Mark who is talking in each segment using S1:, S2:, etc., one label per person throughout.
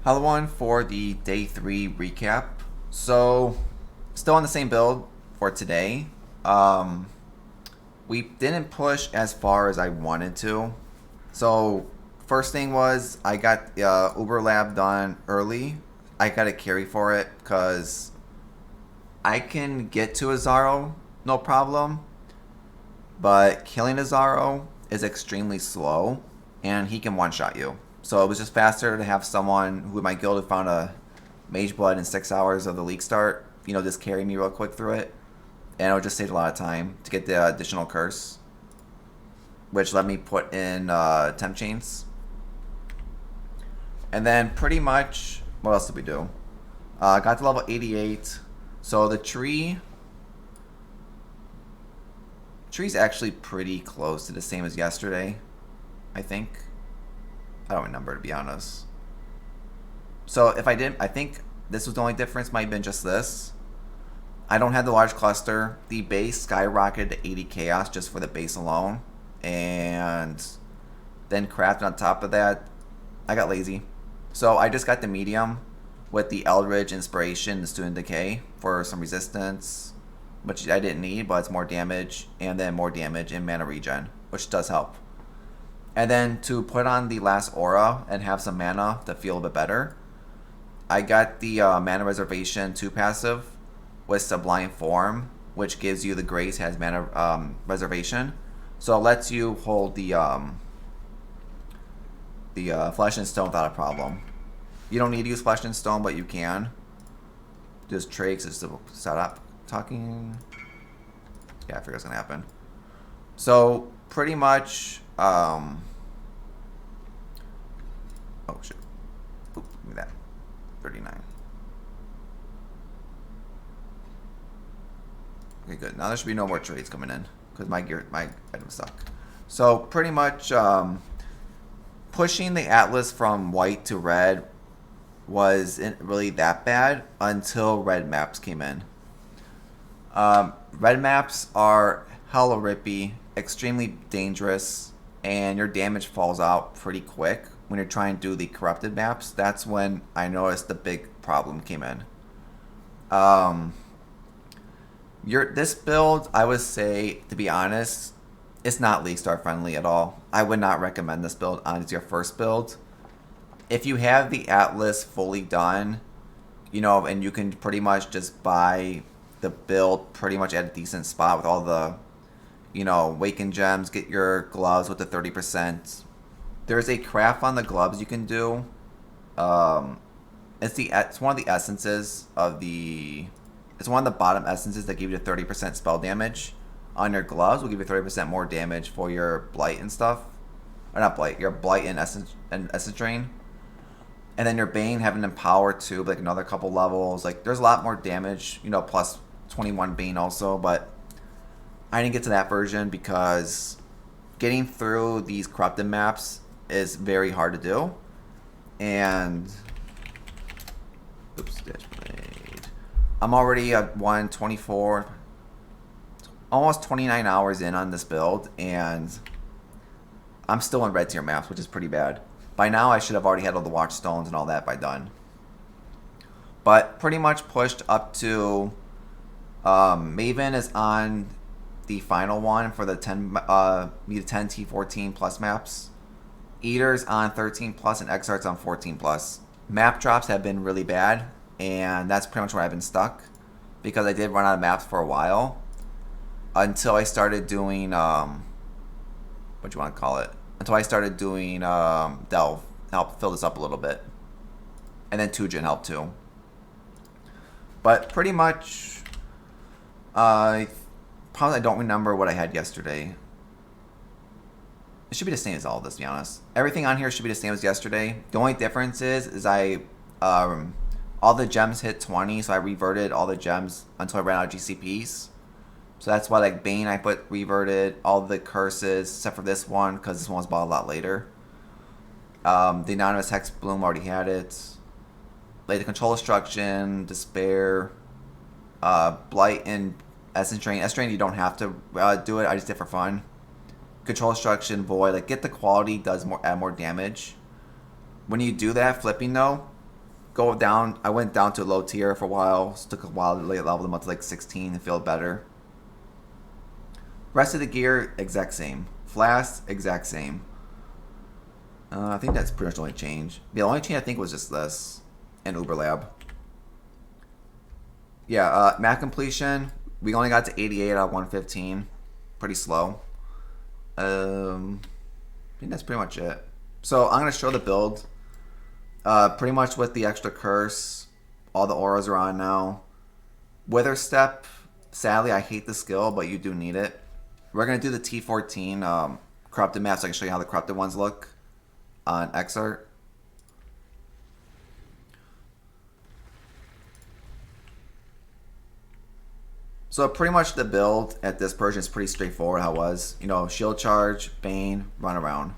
S1: Hello one for the day 3 recap. So, still on the same build for today. Um, we didn't push as far as I wanted to. So, first thing was I got Uber Lab done early. I got a carry for it because I can get to Azaro, no problem. But killing Azaro is extremely slow, and he can one-shot you. So it was just faster to have someone who in my guild had found a Mage Blood in 6 hours of the league start, just carry me real quick through it. And it would just save a lot of time to get the additional curse, which let me put in temp chains. And then pretty much, what else did we do? Got to level 88. So the tree's actually pretty close to the same as yesterday, I think. I don't remember, to be honest. So if I didn't, I think this was the only difference, might have been just this. I don't have the large cluster. The base skyrocketed to 80 chaos just for the base alone. And then crafted on top of that, I got lazy. So I just got the medium with the Eldritch Inspiration and Student Decay for some resistance, which I didn't need, but it's more damage, and then more damage in mana regen, which does help. And then to put on the last aura and have some mana to feel a bit better, I got the mana reservation 2 passive with Sublime Form, which gives you the grace, has mana reservation. So it lets you hold the Flesh and Stone without a problem. You don't need to use Flesh and Stone, but you can. Just tricks is to set up talking. Yeah, I figured it's gonna happen. So pretty much, oh shit. Oop, give me that. 39. Okay, good. Now there should be no more trades coming in because my items suck. So pretty much, pushing the Atlas from white to red wasn't really that bad until red maps came in. Red maps are hella rippy, extremely dangerous, and your damage falls out pretty quick when you're trying to do the corrupted maps. That's when I noticed the big problem came in. This build, I would say, to be honest, it's not League Star friendly at all. I would not recommend this build as your first build. If you have the Atlas fully done, and you can pretty much just buy the build pretty much at a decent spot with all the, Waken Gems, get your gloves with the 30%. There's a craft on the gloves you can do. It's one of the essences of the... It's one of the bottom essences that give you the 30% spell damage on your gloves. Will give you 30% more damage for your blight and stuff. Or not blight, your blight and essence drain. And then your Bane having Empower too, like another couple levels. Like there's a lot more damage, plus 21 Bane also, but I didn't get to that version because getting through these corrupted maps is very hard to do. And oops, ditch blade. I'm already at 124, almost 29 hours in on this build, and I'm still in red tier maps, which is pretty bad. By now, I should have already had all the watchstones and all that by done. But pretty much pushed up to... Maven is on the final one for the 10 T14 plus maps. Eater's on 13 plus and Exarch's on 14 plus. Map drops have been really bad, and that's pretty much where I've been stuck. Because I did run out of maps for a while. Until I started doing... what do you want to call it? Until I started doing Delve, help fill this up a little bit. And then Tujin helped too. But pretty much, I don't remember what I had yesterday. It should be the same as all of this, to be honest. Everything on here should be the same as yesterday. The only difference is all the gems hit 20, so I reverted all the gems until I ran out of GCPs. So that's why, like, Bane, I put reverted all the curses, except for this one, because this one was bought a lot later. The Anonymous Hex Bloom already had it. Like, the Control Destruction, Despair, Blight, and Essence Drain. Essence Drain, you don't have to do it. I just did it for fun. Control Destruction, Void. Like, get the quality, does add more damage. When you do that, flipping, though, go down. I went down to low tier for a while. So it took a while to level them up to like 16 and feel better. Rest of the gear, exact same. Flask, exact same. I think that's pretty much the only change. The only change I think was just this and Uber Lab. Yeah, map completion. We only got to 88 out of 115. Pretty slow. I think that's pretty much it. So I'm gonna show the build. Pretty much with the extra curse, all the auras are on now. Wither Step. Sadly, I hate the skill, but you do need it. We're gonna do the T14 corrupted map, so I can show you how the corrupted ones look on Xart. So pretty much the build at this version is pretty straightforward how it was. You know, shield charge, Bane, run around.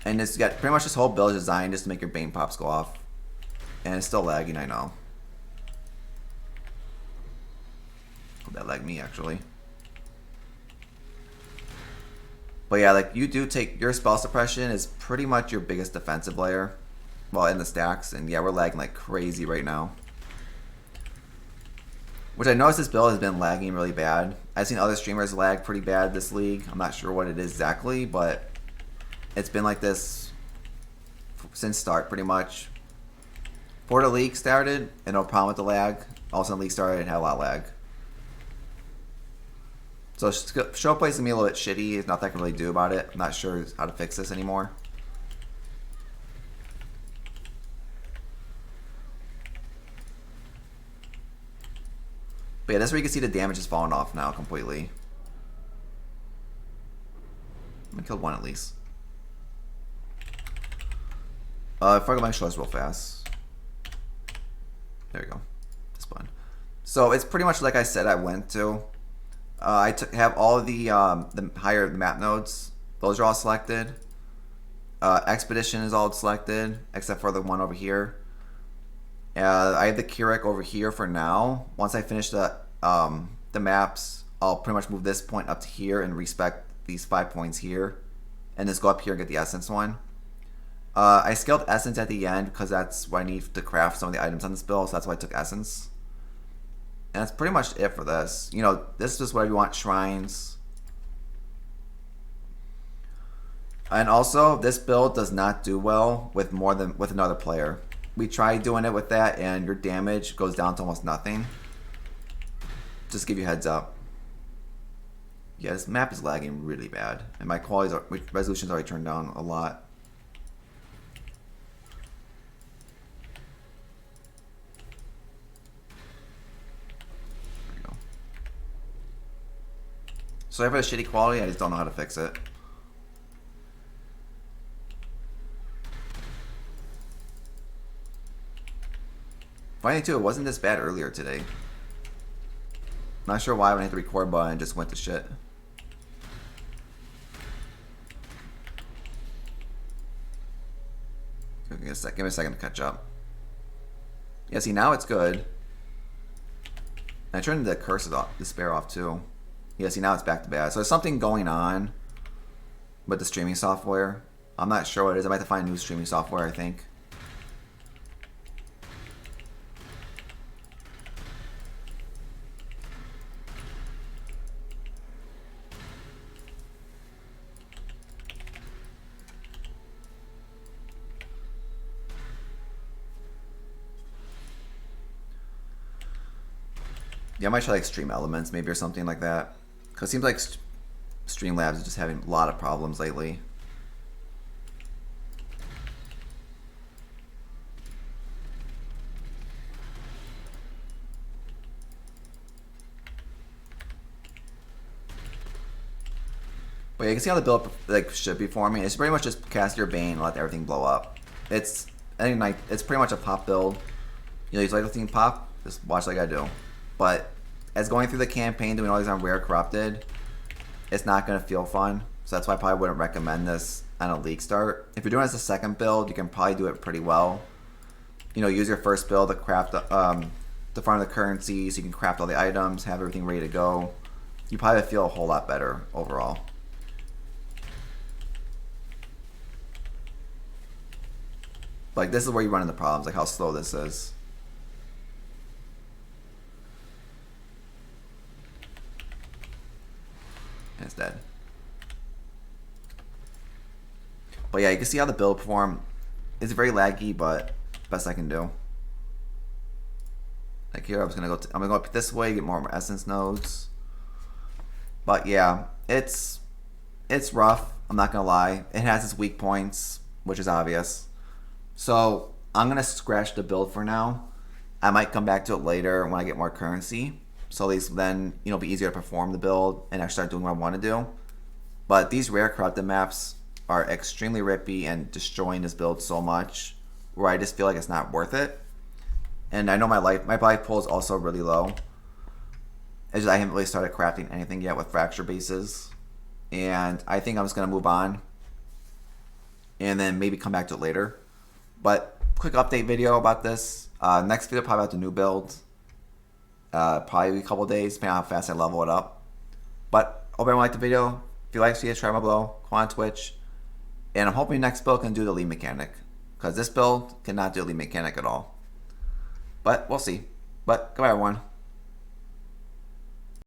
S1: And it's got pretty much this whole build is designed just to make your Bane Pops go off. And it's still lagging, I know. That lagged me actually. But yeah, like you do take your spell suppression is pretty much your biggest defensive layer. Well, in the stacks, and yeah, we're lagging like crazy right now. Which I noticed this build has been lagging really bad. I've seen other streamers lag pretty bad this league. I'm not sure what it is exactly, but it's been like this since start pretty much. Before the league started, and no problem with the lag. All of a sudden the league started and had a lot of lag. So show play is gonna be a little bit shitty. There's nothing I can really do about it. I'm not sure how to fix this anymore. But yeah, that's where you can see the damage is falling off now completely. I'm gonna kill one at least. If I go my shoulders real fast. There we go. This one. So it's pretty much like I said I went to. I have all the higher map nodes. Those are all selected. Expedition is all selected except for the one over here. I have the Keurig over here for now. Once I finish the maps, I'll pretty much move this point up to here and respec these 5 points here, and just go up here and get the Essence one. I scaled Essence at the end because that's what I need to craft some of the items on this build, so that's why I took Essence. And that's pretty much it for this. You know, this is just whatever you want, shrines. And also, this build does not do well with another player. We tried doing it with that, and your damage goes down to almost nothing. Just give you a heads up. Yeah, this map is lagging really bad, and my resolution's already turned down a lot. There we go. So I have a shitty quality. I just don't know how to fix it. Funny too, it wasn't this bad earlier today. Not sure why when I hit the record button it just went to shit. Give me a second to catch up. Yeah, see now it's good. I turned the curses off, despair off too. Yeah, see now it's back to bad. So there's something going on with the streaming software. I'm not sure what it is. I might have to find new streaming software, I think. Yeah, I might try like Stream Elements maybe or something like that. Because it seems like Streamlabs is just having a lot of problems lately. But yeah, you can see how the build like should be forming. It's pretty much just cast your Bane and let everything blow up. It's pretty much a pop build. You know, you like the theme pop, just watch like I do. But as going through the campaign, doing all these on rare corrupted, it's not going to feel fun. So that's why I probably wouldn't recommend this on a league start. If you're doing it as a second build, you can probably do it pretty well. You know, use your first build to craft to farm the currency, so you can craft all the items, have everything ready to go. You probably feel a whole lot better overall. Like, this is where you run into problems, like how slow this is. And it's dead. But yeah, you can see how the build performed. It's very laggy, but best I can do. Like here, I'm gonna go up this way, get more essence nodes. But yeah, it's rough. I'm not gonna lie. It has its weak points, which is obvious. So I'm gonna scratch the build for now. I might come back to it later when I get more currency. So at least then, you know, it'll be easier to perform the build and I start doing what I want to do. But these rare corrupted maps are extremely rippy and destroying this build so much, where I just feel like it's not worth it. And I know my life pool is also really low. It's just I haven't really started crafting anything yet with fracture bases. And I think I'm just going to move on. And then maybe come back to it later. But quick update video about this. Next video probably about the new build. Probably a couple days, depending on how fast I level it up. But hope everyone liked the video. If you like, see it, try my below. Come on Twitch. And I'm hoping next build can do the lead mechanic. Because this build cannot do the lead mechanic at all. But we'll see. But goodbye everyone.